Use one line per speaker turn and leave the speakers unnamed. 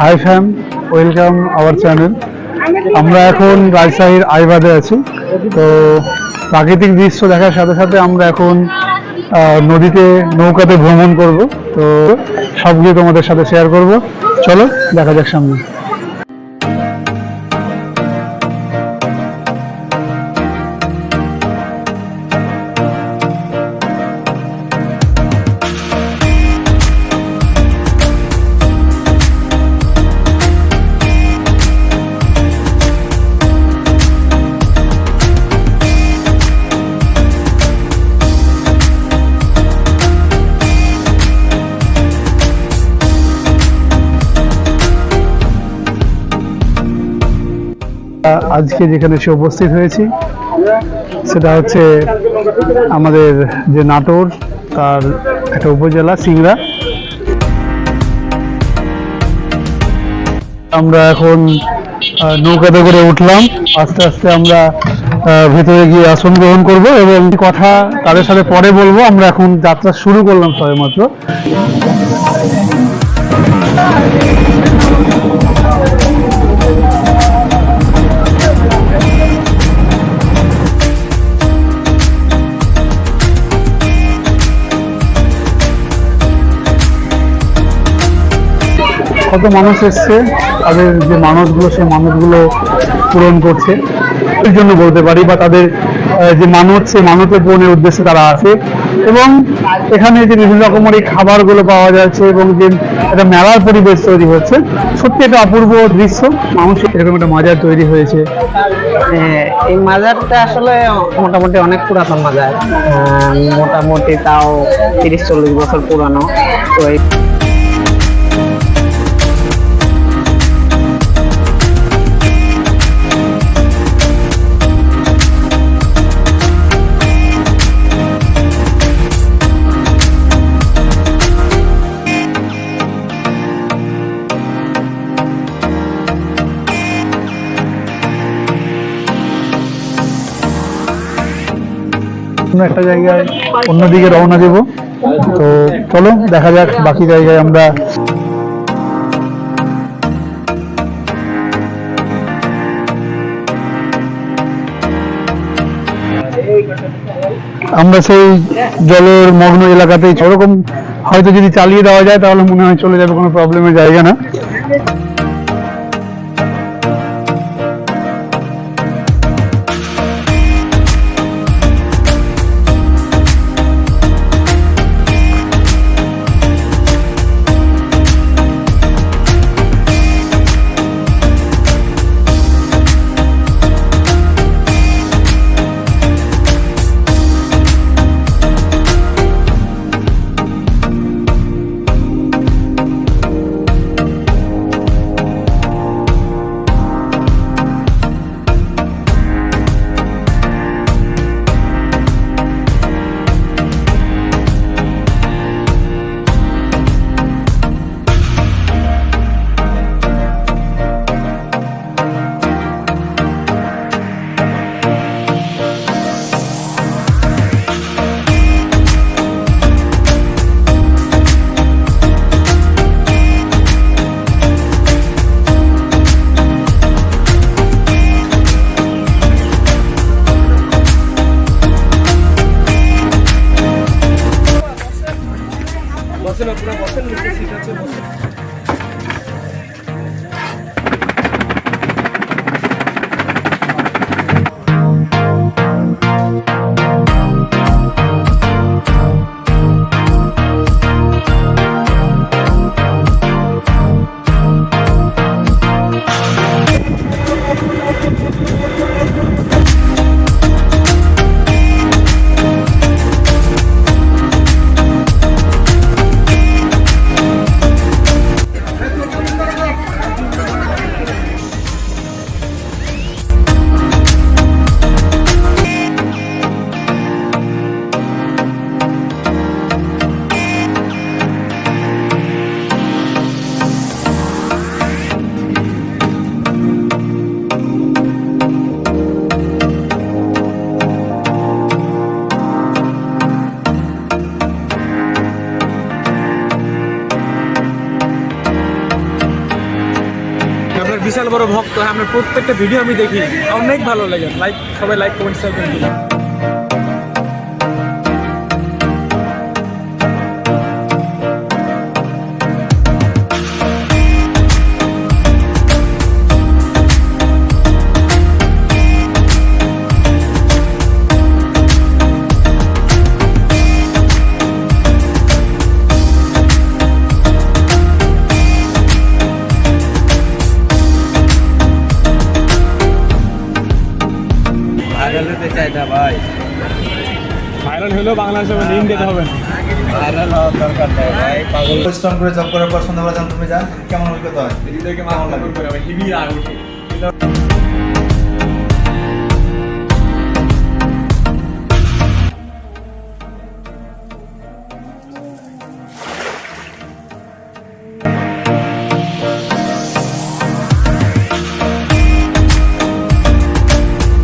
High fam, welcome our channel. আমরা এখন রাজশাহীর আইবাদে আছি। তো প্রাকৃতিক দৃশ্য দেখার সাথে সাথে আমরা এখন নদীতে নৌকাতে ভ্রমণ করব। তো সবগুলো তোমাদের সাথে শেয়ার করব। চলো দেখা যাক সামনে। আজকে যেখানে এসে উপস্থিত হয়েছি সেটা হচ্ছে আমাদের যে নাটোর তার একটা উপজেলা সিংড়া। আমরা এখন নৌকাতে করে উঠলাম। আস্তে আস্তে আমরা ভেতরে গিয়ে আসন গ্রহণ করব এবং কথা তাদের সাথে পরে বলবো। আমরা এখন যাত্রা শুরু করলাম সবেমাত্র। কত মানুষ এসছে, তাদের যে মানতগুলো সেই মানতগুলো পূরণ করছে এর জন্য বলতে পারি, বা তাদের যে মানত সেই মানতের পূরণের উদ্দেশ্যে তারা আসে। এবং এখানে যে বিভিন্ন রকমের এই খাবারগুলো পাওয়া যাচ্ছে এবং যে একটা মেলার পরিবেশ তৈরি হচ্ছে, সত্যি একটা অপূর্ব দৃশ্য। মানুষ এরকম একটা মাজার তৈরি হয়েছে।
এই মাজারটা আসলে মোটামুটি অনেক পুরাতন মাজার, মোটামুটি তাও 30-40 বছর পুরানো। তো
একটা জায়গায় অন্যদিকে রওনা দেব। তো চলো দেখা যাক বাকি জায়গায় আমরা। আমরা সেই জলের মগ্ন এলাকাতেই, ওরকম হয়তো যদি চালিয়ে দেওয়া যায় তাহলে মনে হয় চলে যাবে, কোনো প্রবলেমের জায়গা না।
বিশাল বড় ভক্ত, হ্যাঁ আমার প্রত্যেকটা ভিডিও আমি দেখি, অনেক ভালো লাগে। সবাই লাইক কমেন্ট শেয়ার করে দিন।
ভাইরাল হতে চাই না ভাই,
ভাইরাল হলেও বাংলাদেশে লিঙ্ক দিতে হবে না।
ভাইরাল হওয়ার দরকার নেই ভাই। পাগল
পরিশ্রম করে জব করার পর সন্ধ্যাবেলা যখন তুমি যান কেমন অভিজ্ঞতা হয়?
হৃদয়কে কেমন লাগে?